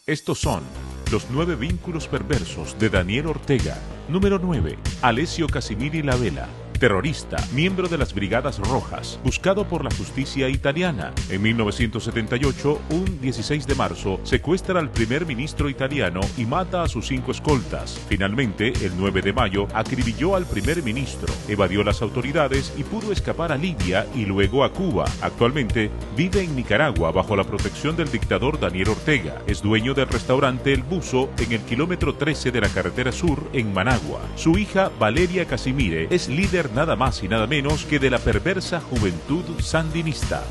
Estos son los 9 vínculos perversos de Daniel Ortega. Número 9. Alessio Casimiri Lavela. Terrorista, miembro de las Brigadas Rojas, buscado por la justicia italiana. En 1978, un 16 de marzo, secuestra al primer ministro italiano y mata a sus 5 escoltas. Finalmente, el 9 de mayo, acribilló al primer ministro, evadió las autoridades y pudo escapar a Libia y luego a Cuba. Actualmente, vive en Nicaragua bajo la protección del dictador Daniel Ortega. Es dueño del restaurante El Buzo en el kilómetro 13 de la carretera sur en Managua. Su hija, Valeria Casimire, es líder nada más y nada menos que de la perversa juventud sandinista.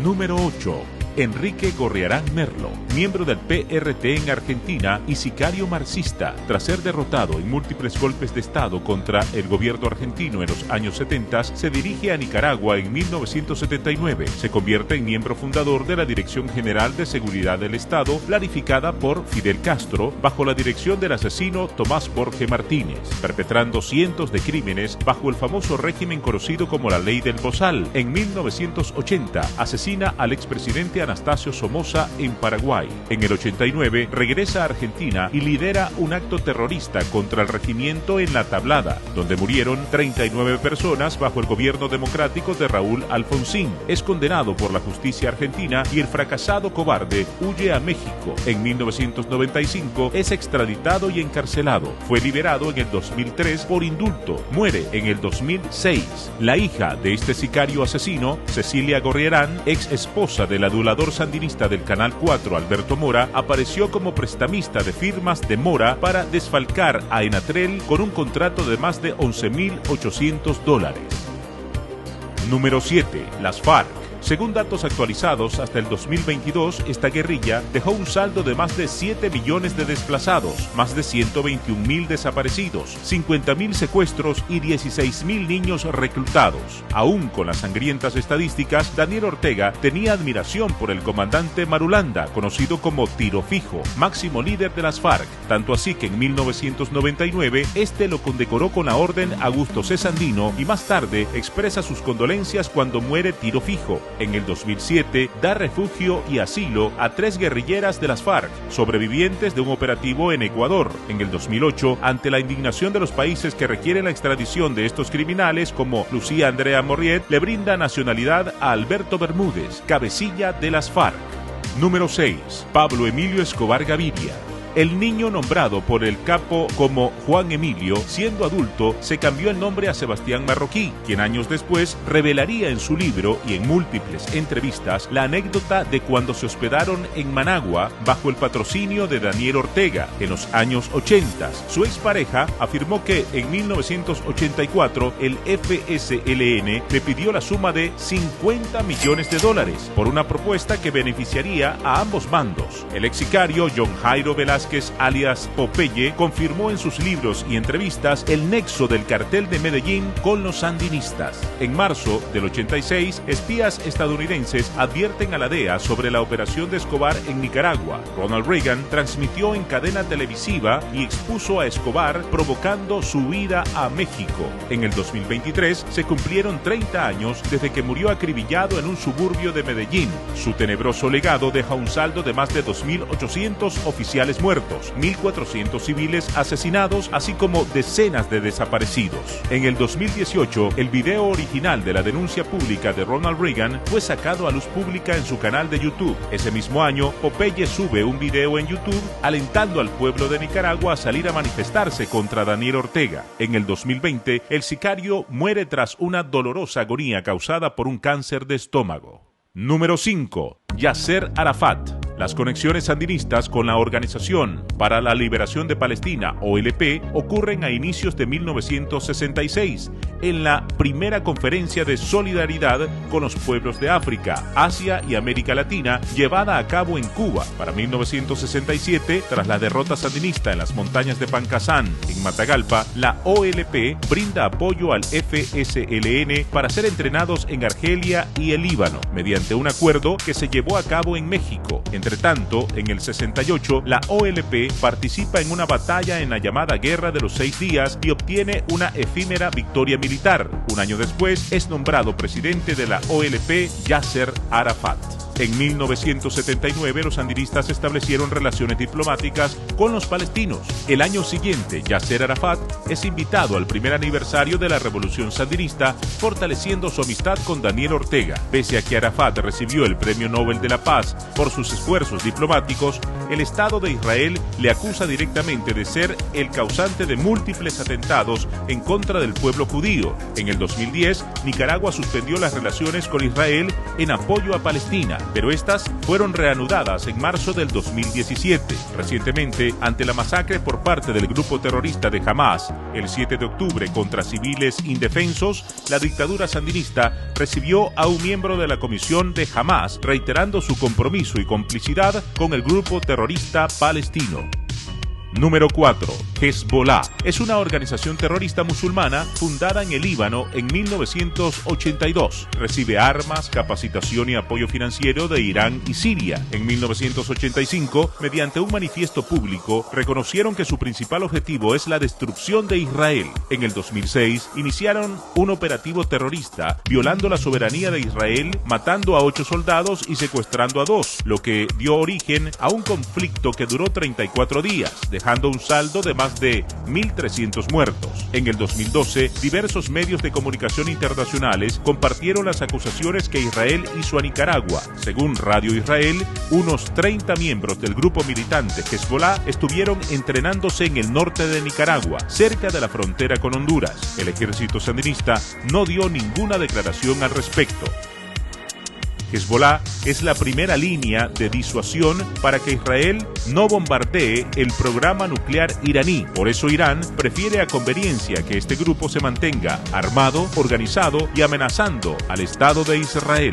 Número 8. Enrique Gorriarán Merlo, miembro del PRT en Argentina y sicario marxista, tras ser derrotado en múltiples golpes de Estado contra el gobierno argentino en los años 70, se dirige a Nicaragua en 1979. Se convierte en miembro fundador de la Dirección General de Seguridad del Estado, planificada por Fidel Castro, bajo la dirección del asesino Tomás Borge Martínez, perpetrando cientos de crímenes bajo el famoso régimen conocido como la Ley del Bozal. En 1980, asesina al expresidente Anastasio Somoza en Paraguay. En el 89 regresa a Argentina y lidera un acto terrorista contra el regimiento en La Tablada, donde murieron 39 personas bajo el gobierno democrático de Raúl Alfonsín. Es condenado por la justicia argentina y el fracasado cobarde huye a México. En 1995 es extraditado y encarcelado. Fue liberado en el 2003 por indulto. Muere en el 2006. La hija de este sicario asesino, Cecilia Gorriarán, ex esposa del adulador sandinista del Canal 4 Alberto Mora, apareció como prestamista de firmas de Mora para desfalcar a Enatrel con un contrato de más de $11.800. Número 7. Las FARC. Según datos actualizados, hasta el 2022, esta guerrilla dejó un saldo de más de 7 millones de desplazados, más de 121.000 desaparecidos, 50.000 secuestros y 16.000 niños reclutados. Aún con las sangrientas estadísticas, Daniel Ortega tenía admiración por el comandante Marulanda, conocido como Tiro Fijo, máximo líder de las FARC, tanto así que en 1999 este lo condecoró con la Orden Augusto C. Sandino y más tarde expresa sus condolencias cuando muere Tiro Fijo. En el 2007 da refugio y asilo a 3 guerrilleras de las FARC, sobrevivientes de un operativo en Ecuador. En el 2008, ante la indignación de los países que requieren la extradición de estos criminales, como Lucía Andrea Morriet, le brinda nacionalidad a Alberto Bermúdez, cabecilla de las FARC. Número 6. Pablo Emilio Escobar Gaviria. El niño nombrado por el capo como Juan Emilio, siendo adulto, se cambió el nombre a Sebastián Marroquí, quien años después revelaría en su libro y en múltiples entrevistas la anécdota de cuando se hospedaron en Managua bajo el patrocinio de Daniel Ortega en los años 80. Su expareja afirmó que en 1984 el FSLN le pidió la suma de $50 millones por una propuesta que beneficiaría a ambos bandos. El ex sicario John Jairo Velázquez alias Popeye confirmó en sus libros y entrevistas el nexo del cartel de Medellín con los sandinistas. En marzo del 86, espías estadounidenses advierten a la DEA sobre la operación de Escobar en Nicaragua. Ronald Reagan transmitió en cadena televisiva y expuso a Escobar, provocando su huida a México. En el 2023 se cumplieron 30 años desde que murió acribillado en un suburbio de Medellín. Su tenebroso legado deja un saldo de más de 2.800 oficiales muertos, 1.400 civiles asesinados, así como decenas de desaparecidos. En el 2018, el video original de la denuncia pública de Ronald Reagan fue sacado a luz pública en su canal de YouTube. Ese mismo año, Popeye sube un video en YouTube alentando al pueblo de Nicaragua a salir a manifestarse contra Daniel Ortega. En el 2020, el sicario muere tras una dolorosa agonía causada por un cáncer de estómago. Número 5. Yasser Arafat. Las conexiones sandinistas con la Organización para la Liberación de Palestina, OLP, ocurren a inicios de 1966, en la primera conferencia de solidaridad con los pueblos de África, Asia y América Latina, llevada a cabo en Cuba. Para 1967, tras la derrota sandinista en las montañas de Pancasán, en Matagalpa, la OLP brinda apoyo al FSLN para ser entrenados en Argelia y el Líbano, mediante un acuerdo que se llevó a cabo en México. Entre tanto, en el 68, la OLP participa en una batalla en la llamada Guerra de los 6 días y obtiene una efímera victoria militar. Un año después, es nombrado presidente de la OLP Yasser Arafat. En 1979 los sandinistas establecieron relaciones diplomáticas con los palestinos. El año siguiente, Yasser Arafat es invitado al primer aniversario de la revolución sandinista, fortaleciendo su amistad con Daniel Ortega. Pese a que Arafat recibió el Premio Nobel de la Paz por sus esfuerzos diplomáticos, el Estado de Israel le acusa directamente de ser el causante de múltiples atentados en contra del pueblo judío. En el 2010, Nicaragua suspendió las relaciones con Israel en apoyo a Palestina, pero estas fueron reanudadas en marzo del 2017. Recientemente, ante la masacre por parte del grupo terrorista de Hamas, el 7 de octubre contra civiles indefensos, la dictadura sandinista recibió a un miembro de la comisión de Hamas, reiterando su compromiso y complicidad con el grupo terrorista palestino. Número 4. Hezbollah es una organización terrorista musulmana fundada en el Líbano en 1982. Recibe armas, capacitación y apoyo financiero de Irán y Siria. En 1985, mediante un manifiesto público, reconocieron que su principal objetivo es la destrucción de Israel. En el 2006, iniciaron un operativo terrorista, violando la soberanía de Israel, matando a 8 soldados y secuestrando a 2, lo que dio origen a un conflicto que duró 34 días, dejando un saldo de más de 1.300 muertos. En el 2012, diversos medios de comunicación internacionales compartieron las acusaciones que Israel hizo a Nicaragua. Según Radio Israel, unos 30 miembros del grupo militante Hezbollah estuvieron entrenándose en el norte de Nicaragua, cerca de la frontera con Honduras. El ejército sandinista no dio ninguna declaración al respecto. Hezbollah es la primera línea de disuasión para que Israel no bombardee el programa nuclear iraní. Por eso Irán prefiere a conveniencia que este grupo se mantenga armado, organizado y amenazando al Estado de Israel.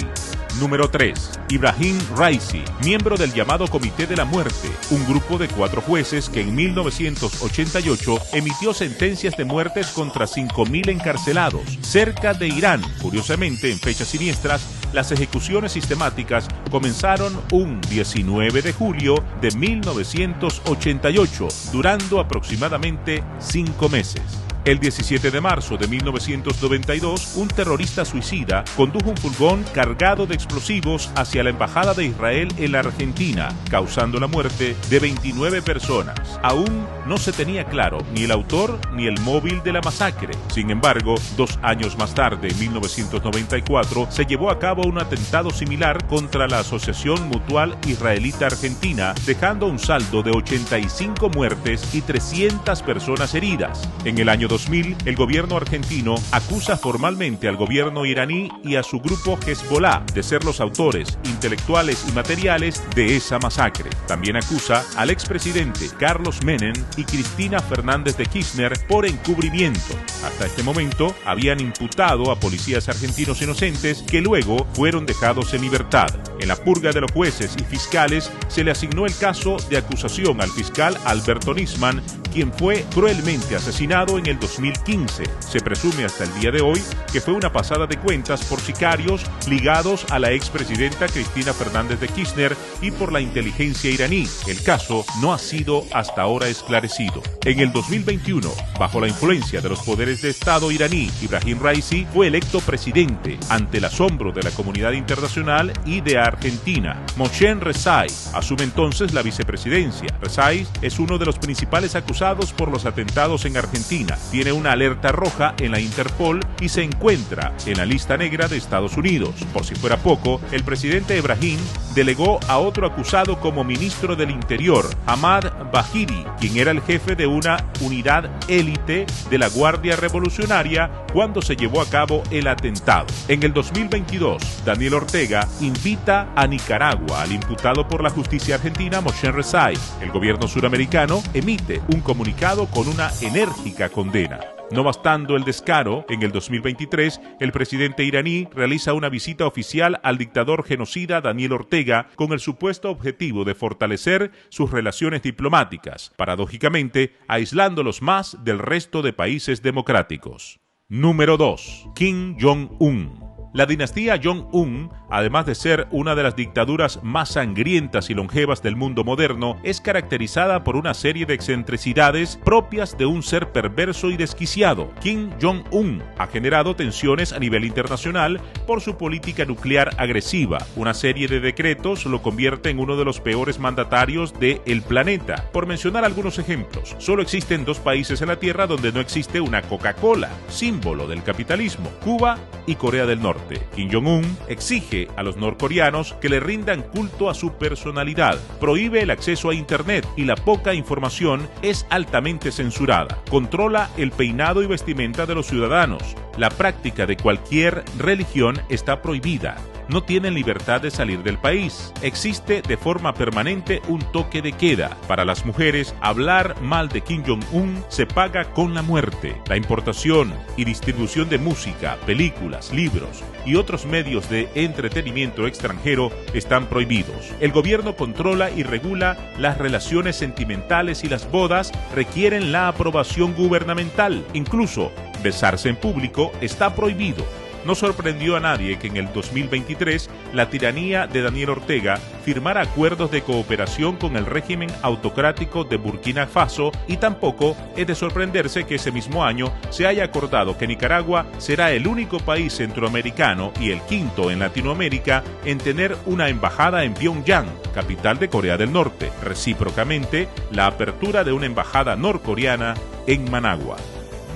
Número 3. Ibrahim Raisi, miembro del llamado Comité de la Muerte, un grupo de 4 jueces que en 1988 emitió sentencias de muertes contra 5.000 encarcelados cerca de Irán. Curiosamente, en fechas siniestras, las ejecuciones sistemáticas comenzaron un 19 de julio de 1988, durando aproximadamente 5 meses. El 17 de marzo de 1992, un terrorista suicida condujo un furgón cargado de explosivos hacia la embajada de Israel en la Argentina, causando la muerte de 29 personas. Aún no se tenía claro ni el autor ni el móvil de la masacre. Sin embargo, 2 años más tarde, en 1994, se llevó a cabo un atentado similar contra la Asociación Mutual Israelita Argentina, dejando un saldo de 85 muertes y 300 personas heridas. En el año 2000, el gobierno argentino acusa formalmente al gobierno iraní y a su grupo Hezbollah de ser los autores intelectuales y materiales de esa masacre. También acusa al expresidente Carlos Menem y Cristina Fernández de Kirchner por encubrimiento. Hasta este momento habían imputado a policías argentinos inocentes que luego fueron dejados en libertad. En la purga de los jueces y fiscales se le asignó el caso de acusación al fiscal Alberto Nisman, quien fue cruelmente asesinado en el 2015. Se presume hasta el día de hoy que fue una pasada de cuentas por sicarios ligados a la expresidenta Cristina Fernández de Kirchner y por la inteligencia iraní. El caso no ha sido hasta ahora esclarecido. En el 2021, bajo la influencia de los poderes de Estado iraní, Ibrahim Raisi fue electo presidente ante el asombro de la comunidad internacional y de Argentina. Mohsen Rezai asume entonces la vicepresidencia. Rezai es uno de los principales acusados por los atentados en Argentina. Tiene una alerta roja en la Interpol y se encuentra en la lista negra de Estados Unidos. Por si fuera poco, el presidente Ibrahim delegó a otro acusado como ministro del Interior, Ahmad Bahiri, quien era el jefe de una unidad élite de la Guardia Revolucionaria cuando se llevó a cabo el atentado. En el 2022, Daniel Ortega invita a Nicaragua al imputado por la justicia argentina Mohsen Rezai. El gobierno suramericano emite un comunicado con una enérgica condena. No bastando el descaro, en el 2023, el presidente iraní realiza una visita oficial al dictador genocida Daniel Ortega con el supuesto objetivo de fortalecer sus relaciones diplomáticas, paradójicamente aislándolos más del resto de países democráticos. Número 2. Kim Jong-un. La dinastía Jong-un, además de ser una de las dictaduras más sangrientas y longevas del mundo moderno, es caracterizada por una serie de excentricidades propias de un ser perverso y desquiciado. Kim Jong-un ha generado tensiones a nivel internacional por su política nuclear agresiva. Una serie de decretos lo convierte en uno de los peores mandatarios del planeta. Por mencionar algunos ejemplos, solo existen dos países en la Tierra donde no existe una Coca-Cola, símbolo del capitalismo: Cuba y Corea del Norte. Kim Jong-un exige a los norcoreanos que le rindan culto a su personalidad, prohíbe el acceso a Internet y la poca información es altamente censurada, controla el peinado y vestimenta de los ciudadanos, la práctica de cualquier religión está prohibida, no tienen libertad de salir del país. Existe de forma permanente un toque de queda. Para las mujeres, hablar mal de Kim Jong-un se paga con la muerte. La importación y distribución de música, películas, libros y otros medios de entretenimiento extranjero están prohibidos. El gobierno controla y regula las relaciones sentimentales y las bodas requieren la aprobación gubernamental. Incluso besarse en público está prohibido. No sorprendió a nadie que en el 2023 la tiranía de Daniel Ortega firmara acuerdos de cooperación con el régimen autocrático de Burkina Faso y tampoco es de sorprenderse que ese mismo año se haya acordado que Nicaragua será el único país centroamericano y el quinto en Latinoamérica en tener una embajada en Pyongyang, capital de Corea del Norte. Recíprocamente, la apertura de una embajada norcoreana en Managua.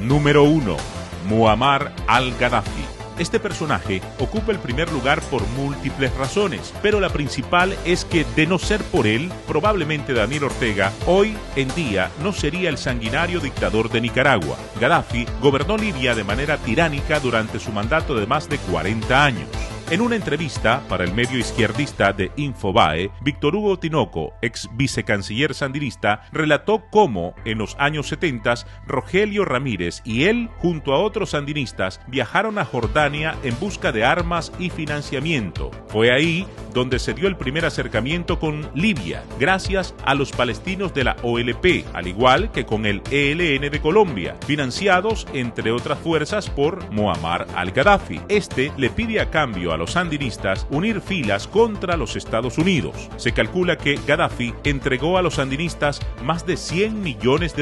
Número 1. Muammar al-Gaddafi. Este personaje ocupa el primer lugar por múltiples razones, pero la principal es que, de no ser por él, probablemente Daniel Ortega hoy en día no sería el sanguinario dictador de Nicaragua. Gaddafi gobernó Libia de manera tiránica durante su mandato de más de 40 años. En una entrevista para el medio izquierdista de Infobae, Víctor Hugo Tinoco, ex vicecanciller sandinista, relató cómo en los años 70 Rogelio Ramírez y él, junto a otros sandinistas, viajaron a Jordania en busca de armas y financiamiento. Fue ahí donde se dio el primer acercamiento con Libia, gracias a los palestinos de la OLP, al igual que con el ELN de Colombia, financiados, entre otras fuerzas, por Muammar al-Gaddafi. Este le pide a cambio a los sandinistas unir filas contra los Estados Unidos. Se calcula que Gaddafi entregó a los sandinistas más de $100 millones.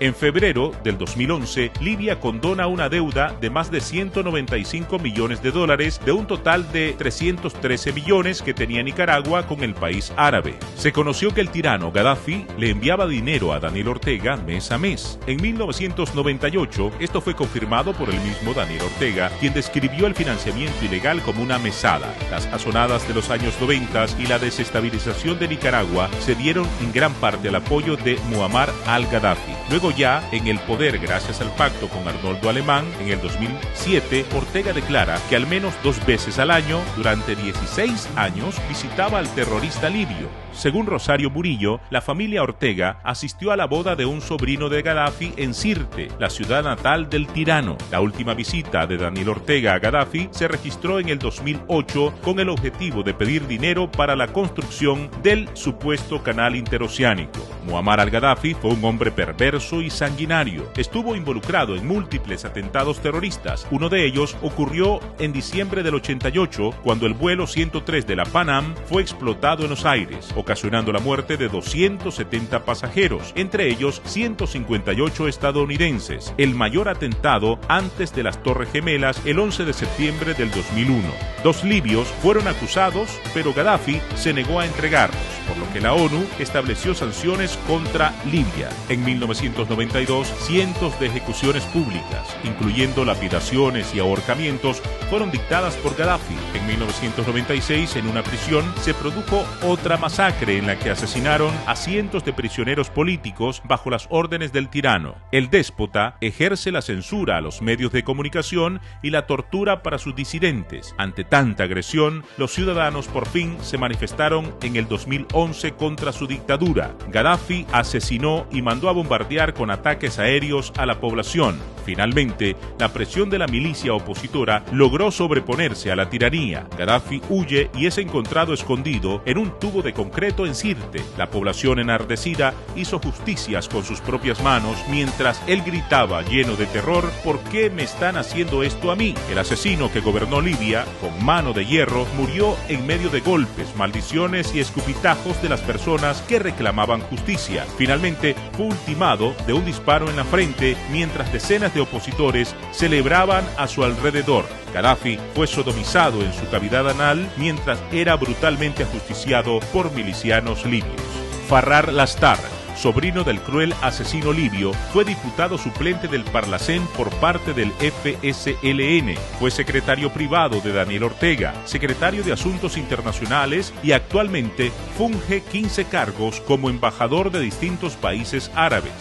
En febrero del 2011, Libia condona una deuda de más de $195 millones de un total de 313 millones que tenía Nicaragua con el país árabe. Se conoció que el tirano Gaddafi le enviaba dinero a Daniel Ortega mes a mes. En 1998, esto fue confirmado por el mismo Daniel Ortega, quien describió el financiamiento ilegal como una mesada. Las azonadas de los años 90 y la desestabilización de Nicaragua se dieron en gran parte al apoyo de Muammar al-Gaddafi. Luego, ya en el poder gracias al pacto con Arnoldo Alemán en el 2007, Ortega declara que al menos 2 veces al año, durante 16 años, visitaba al terrorista libio. Según Rosario Murillo, la familia Ortega asistió a la boda de un sobrino de Gaddafi en Sirte, la ciudad natal del tirano. La última visita de Daniel Ortega a Gaddafi se registró en el 2008 con el objetivo de pedir dinero para la construcción del supuesto canal interoceánico. Muammar al-Gaddafi fue un hombre perverso y sanguinario. Estuvo involucrado en múltiples atentados terroristas. Uno de ellos ocurrió en diciembre del 88, cuando el vuelo 103 de la Pan Am fue explotado en los aires, ocasionando la muerte de 270 pasajeros, entre ellos 158 estadounidenses, el mayor atentado antes de las Torres Gemelas el 11 de septiembre del 2001. 2 libios fueron acusados, pero Gaddafi se negó a entregarlos, por lo que la ONU estableció sanciones contra Libia. En 1992, cientos de ejecuciones públicas, incluyendo lapidaciones y ahorcamientos, fueron dictadas por Gaddafi. En 1996, en una prisión, se produjo otra masacre en la que asesinaron a cientos de prisioneros políticos bajo las órdenes del tirano. El déspota ejerce la censura a los medios de comunicación y la tortura para sus disidentes. Ante tanta agresión, los ciudadanos por fin se manifestaron en el 2011 contra su dictadura. Gaddafi asesinó y mandó a bombardear con ataques aéreos a la población. Finalmente, la presión de la milicia opositora logró sobreponerse a la tiranía. Gaddafi huye y es encontrado escondido en un tubo de concreto en Sirte. La población enardecida hizo justicias con sus propias manos mientras él gritaba lleno de terror: ¿por qué me están haciendo esto a mí? El asesino que gobernó Libia, con mano de hierro, murió en medio de golpes, maldiciones y escupitajos de las personas que reclamaban justicia. Finalmente, fue ultimado de un disparo en la frente mientras decenas de opositores celebraban a su alrededor. Gaddafi fue sodomizado en su cavidad anal mientras era brutalmente ajusticiado por milicianos libios. Farrar Lastar, sobrino del cruel asesino libio, fue diputado suplente del Parlacén por parte del FSLN. Fue secretario privado de Daniel Ortega, secretario de Asuntos Internacionales y actualmente funge 15 cargos como embajador de distintos países árabes.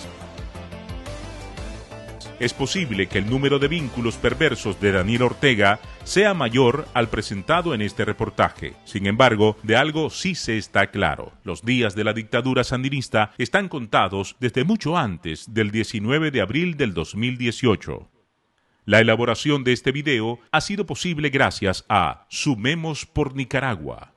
Es posible que el número de vínculos perversos de Daniel Ortega sea mayor al presentado en este reportaje. Sin embargo, de algo sí se está claro: los días de la dictadura sandinista están contados desde mucho antes del 19 de abril del 2018. La elaboración de este video ha sido posible gracias a Sumemos por Nicaragua.